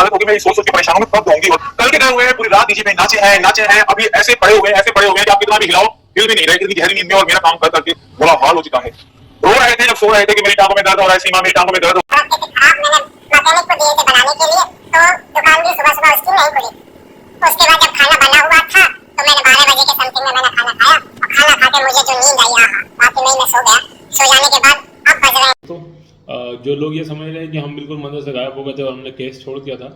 हालत होगी, मैं सोच सोच के परेशान हूं, कब होंगी। और कल के गए हुए हैं, पूरी रात डीजे पे नाचे हैं, अभी ऐसे पड़े हुए हैं कि आप कितना भी हिलाओ हिल भी नहीं रहे, क्योंकि गहरी नींद में और मेरा काम कर करके बुरा हाल हो चुका है। रो रहे थे जब सो रहे थे कि मेरी टांगों में दर्द हो रहा है, सीमा मेरी टांगों में दर्द हो रहा है। मैकेनिक को दिए थे बनाने के लिए, तो दुकान भी सुबह सुबह उसकी नहीं खुली। उसके बाद जब खाना बना हुआ था तो मैंने 12 बजे के समथिंग में मैंने खाना खाया, और खाना खा के मुझे जो नींद आई, बाकी नहीं, मैं सो गया। सो जाने के बाद अब बज रहे हैं तो जो लोग ये समझ रहे हैं कि हम बिल्कुल मंदिर से गायब हो गए थे और हमने केस छोड़ दिया था,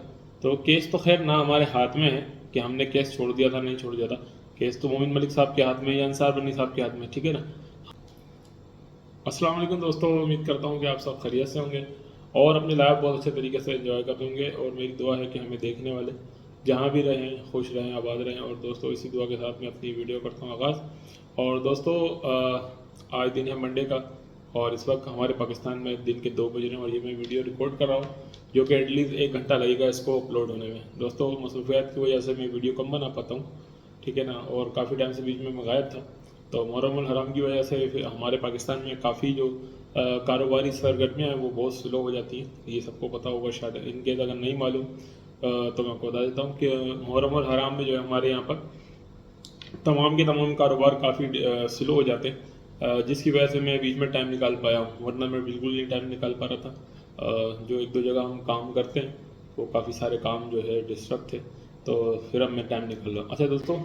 तो केस तो खैर ना हमारे हाथ में है कि हमने केस छोड़ दिया था नहीं छोड़ दिया था। केस तो मोमिन मलिक साहब के हाथ में या अंसार बनी साहब के हाथ में, ठीक है ना। अस्सलाम वालेकुम दोस्तों, उम्मीद करता हूँ कि आप सब खैरियत से होंगे और अपनी लाइफ बहुत अच्छे तरीके से एंजॉय कर होंगे। और मेरी दुआ है कि हमें देखने वाले जहाँ भी रहें खुश रहें, आबाद रहें। और दोस्तों इसी दुआ के साथ मैं अपनी वीडियो करता हूँ आगाज़। और दोस्तों आज दिन है मंडे का और इस वक्त हमारे पाकिस्तान में दिन के 2 बज रहे हैं और ये मैं वीडियो रिकॉर्ड कर रहा हूँ, जो कि एटलीस्ट 1 घंटा लगेगा इसको अपलोड होने में। दोस्तों मसरूफियात की वजह से मैं वीडियो कम बना पाता हूँ, ठीक है ना। और काफ़ी टाइम से बीच में मैं गायब था, तो मुहर्रम उल हराम की वजह से फिर हमारे पाकिस्तान में काफ़ी जो कारोबारी सरगर्मियाँ हैं वो बहुत स्लो हो जाती हैं। ये सबको पता होगा शायद, इनके अगर नहीं मालूम तो मैं आपको बता देता हूँ कि मुहर्रम उल हराम में जो है हमारे यहाँ पर तमाम के तमाम कारोबार काफ़ी स्लो हो जाते हैं, जिसकी वजह से मैं बीच में टाइम निकाल पाया हूँ, वरना मैं बिल्कुल नहीं टाइम निकाल पा रहा था। जो 1-2 जगह हम काम करते हैं वो काफ़ी सारे काम जो है डिस्टर्ब थे, तो फिर अब मैं टाइम निकाल रहा हूँ। अच्छा दोस्तों,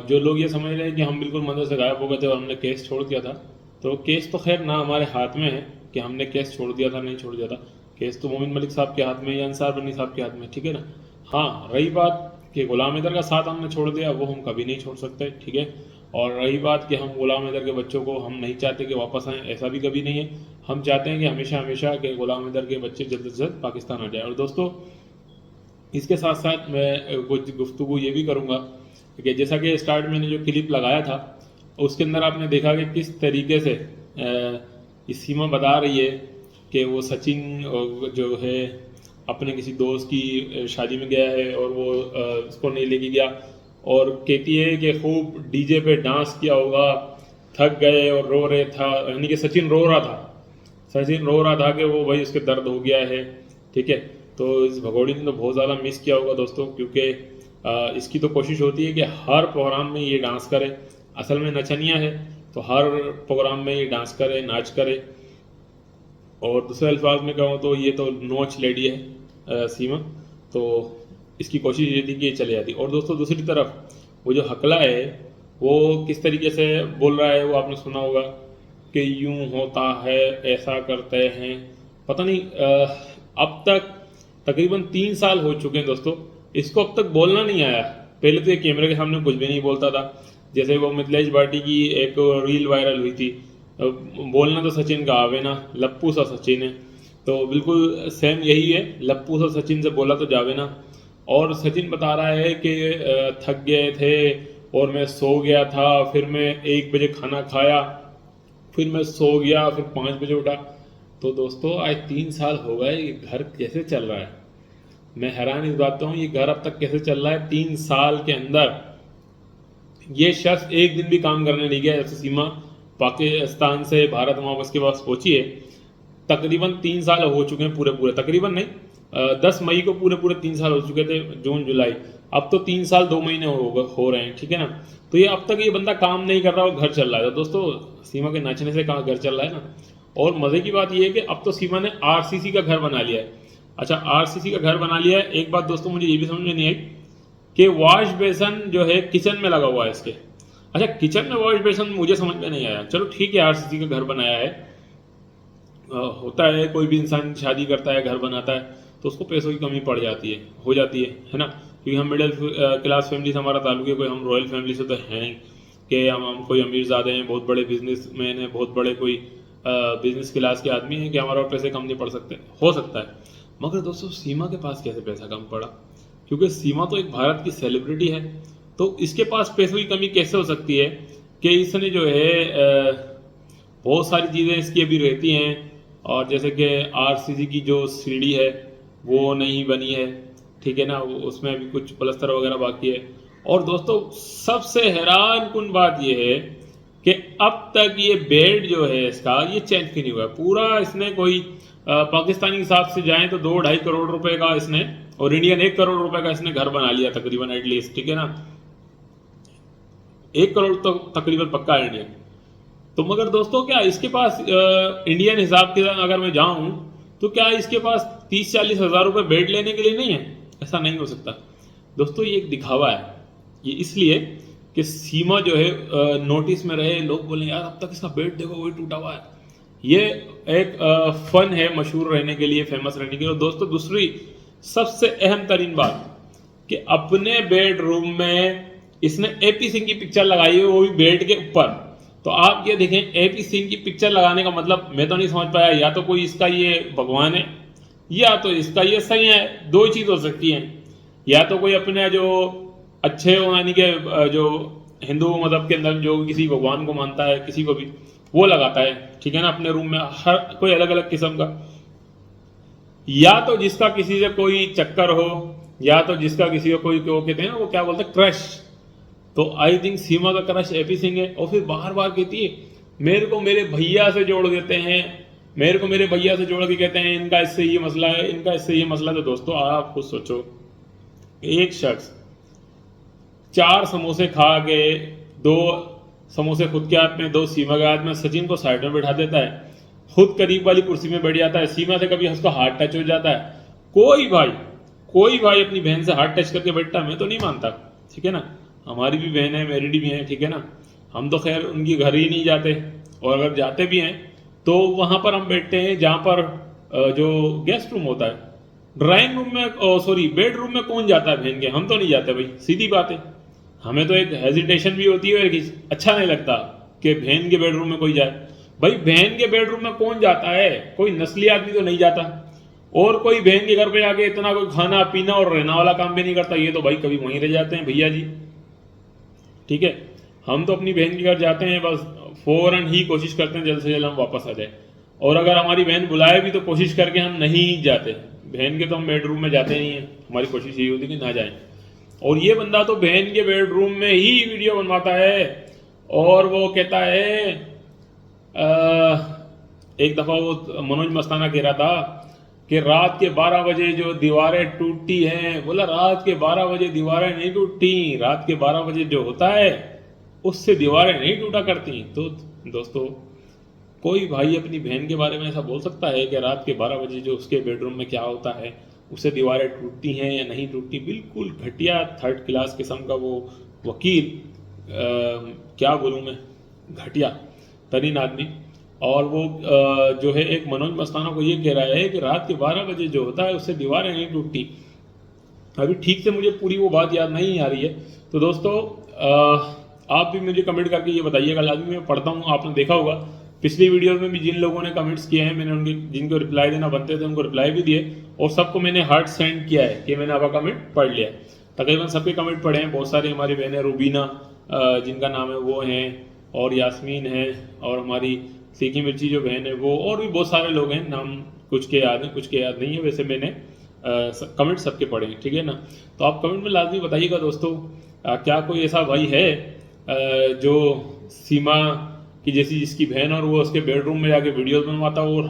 जो लोग ये समझ रहे हैं कि हम बिल्कुल मंदिर से गायब हो गए थे और हमने केस छोड़ दिया था, तो केस तो खैर ना हमारे हाथ में है कि हमने केस छोड़ दिया था नहीं छोड़ दिया था। केस तो मोमिन मलिक साहब के हाथ में या अंसार बनी साहब के हाथ में, ठीक है ना। हाँ, रही बात कि गुलाम हैदर का साथ हमने छोड़ दिया, वो हम कभी नहीं छोड़ सकते, ठीक है। और रही बात कि हम गुलाम हैदर के बच्चों को हम नहीं चाहते कि वापस आएँ, ऐसा भी कभी नहीं है। हम चाहते हैं कि हमेशा हमेशा कि गुलाम हैदर के बच्चे जल्द से जल्द पाकिस्तान आ जाए। और दोस्तों इसके साथ साथ मैं कुछ गुफ्तगू ये भी करूँगा कि जैसा कि स्टार्ट में मैंने जो क्लिप लगाया था उसके अंदर आपने देखा कि किस तरीके से ये सीमा बता रही है कि वो सचिन जो है अपने किसी दोस्त की शादी में गया है और वो उसको नहीं लेके गया, और कहती है कि खूब डीजे पे डांस किया होगा, थक गए और रो रहे था, यानी कि सचिन रो रहा था कि वो भाई उसके दर्द हो गया है, ठीक है। तो इस भगोड़ी ने तो बहुत ज़्यादा मिस किया होगा दोस्तों, क्योंकि इसकी तो कोशिश होती है कि हर प्रोग्राम में ये डांस करे। असल में नचनिया है तो हर प्रोग्राम में ये डांस करे, नाच करे। और दूसरे अल्फाज में कहूँ तो ये तो नोच लेडी है सीमा, तो इसकी कोशिश ये थी कि ये चले जाती। और दोस्तों दूसरी तरफ वो जो हकला है वो किस तरीके से बोल रहा है वो आपने सुना होगा कि यूं होता है, ऐसा करते हैं, पता नहीं। अब तक तकरीबन 3 साल हो चुके हैं दोस्तों, इसको अब तक बोलना नहीं आया। पहले तो ये कैमरे के सामने कुछ भी नहीं बोलता था, जैसे वो मिथिलेश भाटी की एक रील वायरल हुई थी, बोलना तो सचिन का आवे ना, लप्पू सा सचिन है। तो बिल्कुल सेम यही है, लप्पू सा सचिन से बोला तो जावे ना। और सचिन बता रहा है कि थक गए थे और मैं सो गया था, फिर मैं 1 बजे खाना खाया, फिर मैं सो गया, फिर 5 बजे उठा। तो दोस्तों आज 3 साल हो गए, ये घर कैसे चल रहा है? मैं हैरान इस बात पे हूँ, ये घर अब तक कैसे चल रहा है 3 साल के अंदर। ये शख्स एक दिन भी काम करने नहीं गया, जैसे सीमा पाकिस्तान से भारत वापस के पास पहुंची है। तकरीबन 3 साल हो चुके हैं, पूरे तकरीबन नहीं, 10 मई को पूरे 3 साल हो चुके थे, जून जुलाई, अब तो 3 साल 2 महीने हो रहे हैं, ठीक है ना। तो ये अब तक ये बंदा काम नहीं कर रहा और घर चल रहा है। तो दोस्तों सीमा के नाचने से कहाँ घर चल रहा है ना। और मज़े की बात ये है कि अब तो सीमा ने आरसीसी का घर बना लिया है। अच्छा, आरसीसी का घर बना लिया है। एक बात दोस्तों मुझे ये भी समझ में नहीं आई कि वॉश बेसन जो है किचन में लगा हुआ है इसके। अच्छा, किचन में वॉश बेसन मुझे समझ में नहीं आया। चलो ठीक है, आरसीसी का घर बनाया है, होता है, कोई भी इंसान शादी करता है, घर बनाता है तो उसको पैसों की कमी पड़ जाती है, हो जाती है ना। क्योंकि हम मिडिल क्लास फैमिली से हमारा ताल्लुक है, कोई हम रॉयल फैमिली से तो हैं नहीं कि हम कोई अमीरजादे हैं, बहुत बड़े बिजनेसमैन हैं, बहुत बड़े कोई बिजनेस क्लास के आदमी हैं कि हमारा पैसे कम नहीं पड़ सकते, हो सकता है। मगर दोस्तों सीमा के पास कैसे पैसा कम पड़ा? क्योंकि सीमा तो एक भारत की सेलिब्रिटी है, तो इसके पास पैसों की कमी कैसे हो सकती है कि इसने जो है बहुत सारी चीज़ें इसकी अभी रहती हैं। और जैसे कि आरसीसी की जो सीढ़ी है वो नहीं बनी है, ठीक है ना, उसमें अभी कुछ प्लस्तर वगैरह बाकी है। और दोस्तों सबसे हैरान कुन बात यह है कि अब तक ये बेल्ट जो है इसका ये चेंज क्यों नहीं हुआ। पूरा इसने कोई पाकिस्तानी हिसाब से जाए तो 2-2.5 करोड़ रुपए का इसने और इंडियन 1 करोड़ रुपए का इसने घर बना लिया तकरीबन एटलीस्ट, ठीक है ना, 1 करोड़ तो तकरीबन पक्का है इंडियन। तो मगर दोस्तों क्या इसके पास इंडियन हिसाब के अगर मैं जाऊं तो क्या इसके पास 30-40 हज़ार रुपये बेड लेने के लिए नहीं है? ऐसा नहीं हो सकता दोस्तों, ये एक दिखावा है। ये इसलिए कि सीमा जो है नोटिस में रहे, लोग बोलें यार अब तक इसका बेड देखो वही टूटा हुआ है। ये एक फन है मशहूर रहने के लिए, फेमस रहने के लिए। और दोस्तों दूसरी सबसे अहम तरीन बात कि अपने बेडरूम में इसने AP सिंह की पिक्चर लगाई है, वो भी बेड के ऊपर। तो आप ये देखें, AP सिंह की पिक्चर लगाने का मतलब मैं तो नहीं समझ पाया, या तो कोई इसका ये भगवान है या तो इसका ये सही है, दो चीज़ हो सकती है। या तो कोई अपने जो अच्छे यानी कि जो हिंदू मजहब के अंदर जो किसी भगवान को मानता है, किसी को भी वो लगाता है, ठीक है ना, अपने रूम में हर कोई अलग अलग किस्म का। या तो जिसका किसी से कोई चक्कर हो, या तो जिसका किसी को कोई वो कहते हैं ना, वो क्या बोलते हैं, क्रश। तो आई थिंक सीमा का क्रश AP सिंह है। और फिर बार बार कहती है मेरे को मेरे भैया से जोड़ देते हैं, मेरे को मेरे भैया से जोड़ के कहते हैं इनका इससे ये मसला है, इनका इससे ये मसला है। तो दोस्तों आप खुद सोचो, एक शख्स 4 समोसे खा के, 2 समोसे खुद के हाथ में, 2 सीमा के हाथ में, सचिन को साइड में बैठा देता है, खुद करीब वाली कुर्सी में बैठ जाता है, सीमा से कभी उसका हाथ टच हो जाता है। कोई भाई अपनी बहन से हाथ टच करके बैठता है? मैं तो नहीं मानता, ठीक है ना। हमारी भी बहन है, मेरी भी है, ठीक है ना। हम तो खैर उनकी घर ही नहीं जाते, और अगर जाते भी हैं तो वहाँ पर हम बैठते हैं जहाँ पर जो गेस्ट रूम होता है। ड्राइंग रूम में, सॉरी बेडरूम में कौन जाता है बहन के? हम तो नहीं जाते भाई, सीधी बात है। हमें तो एक हेजिटेशन भी होती है, अच्छा नहीं लगता कि बहन के बेडरूम में कोई जाए। भाई बहन के बेडरूम में कौन जाता है? कोई नस्ली आदमी तो नहीं जाता। और कोई बहन के घर पे आके इतना कोई खाना पीना और रहना वाला काम भी नहीं करता। ये तो भाई कभी वहीं रह जाते हैं भैया जी, ठीक है। हम तो अपनी बहन के घर जाते हैं, बस फौरन ही कोशिश करते हैं जल्द से जल्द हम वापस आ जाए। और अगर हमारी बहन बुलाए भी तो कोशिश करके हम नहीं जाते। बहन के तो हम बेडरूम में जाते नहीं हैं, हमारी कोशिश यही होती कि ना जाएं। और ये बंदा तो बहन के बेडरूम में ही वीडियो बनवाता है, और वो कहता है एक दफ़ा वो मनोज मस्ताना कह रहा था कि रात के 12 बजे जो दीवारें टूटती हैं, बोला रात के 12 बजे दीवारें नहीं टूटती, रात के 12 बजे जो होता है उससे दीवारें नहीं टूटा करती। तो दोस्तों कोई भाई अपनी बहन के बारे में ऐसा बोल सकता है कि रात के 12 बजे जो उसके बेडरूम में क्या होता है उससे दीवारें टूटती हैं या नहीं टूटती? बिल्कुल घटिया 3rd क्लास किस्म का वो वकील, क्या बोलूँ मैं, घटिया तरीन आदमी। और वो जो है एक मनोज मस्ताना को ये कह रहा है कि रात के 12 बजे जो होता है उससे दीवारें नहीं टूटती। अभी ठीक से मुझे पूरी वो बात याद नहीं आ रही है। तो दोस्तों आप भी मुझे कमेंट करके ये बताइएगा, लाजमी मैं पढ़ता हूँ। आपने देखा होगा पिछली वीडियो में भी जिन लोगों ने कमेंट्स किए हैं, मैंने उनके जिनको रिप्लाई देना बनते थे उनको रिप्लाई भी दिए, और सबको मैंने हार्ट सेंड किया है कि मैंने आपका कमेंट पढ़ लिया। तकरीबन सबके कमेंट पढ़े हैं। बहुत सारी हमारी बहनें, रूबीना जिनका नाम है वो हैं, और यास्मीन है, और हमारी सीखी मिर्ची जो बहन है वो, और भी बहुत सारे लोग हैं, नाम कुछ के याद हैं कुछ के याद नहीं है। वैसे मैंने कमेंट सबके पढ़े हैं, ठीक है ना। तो आप कमेंट में लाजमी बताइएगा दोस्तों, क्या कोई ऐसा भाई है जो सीमा की जैसी जिसकी बहन और वो उसके बेडरूम में जाके वीडियोस बनवाता और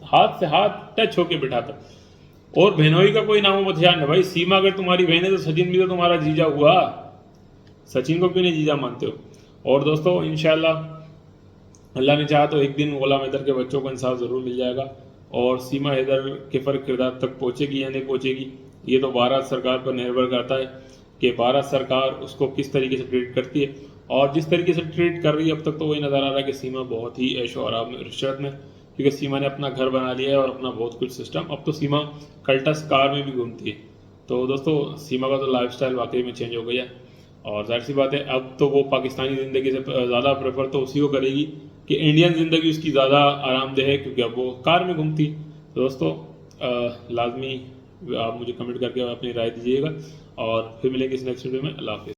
हाथ से हाथ टच होके बिठाता। और बहनोई का कोई नामो बथियान है भाई। सीमा अगर तुम्हारी बहन है तो सचिन भी तो तुम्हारा जीजा हुआ, सचिन को क्यों नहीं जीजा मानते हो? और दोस्तों इंशाल्लाह अल्लाह ने चाहा तो एक दिन गुलाम हैदर के बच्चों को इंसाफ ज़रूर मिल जाएगा, और सीमा हैदर के फ़र्क किरदार तक पहुँचेगी या नहीं पहुँचेगी ये तो भारत सरकार पर निर्भर करता है कि भारत सरकार उसको किस तरीके से ट्रीट करती है। और जिस तरीके से ट्रीट कर रही है अब तक तो वही नज़र आ रहा है कि सीमा बहुत ही ऐशो आराम में रिश्वत में, क्योंकि सीमा ने अपना घर बना लिया है और अपना बहुत कुछ सिस्टम। अब तो सीमा कल्टस कार में भी घूमती है। तो दोस्तों सीमा का तो लाइफस्टाइल वाकई में चेंज हो गया है, और जाहिर सी बात है अब तो वो पाकिस्तानी ज़िंदगी से ज़्यादा प्रेफर तो उसी को करेगी कि इंडियन ज़िंदगी उसकी ज़्यादा आरामदेह है, क्योंकि अब वो कार में घूमती। तो दोस्तों लाजमी आप मुझे कमेंट करके अपनी राय दीजिएगा, और फिर मिलेंगे इस नेक्स्ट वीडियो में। अल्लाह हाफिज़।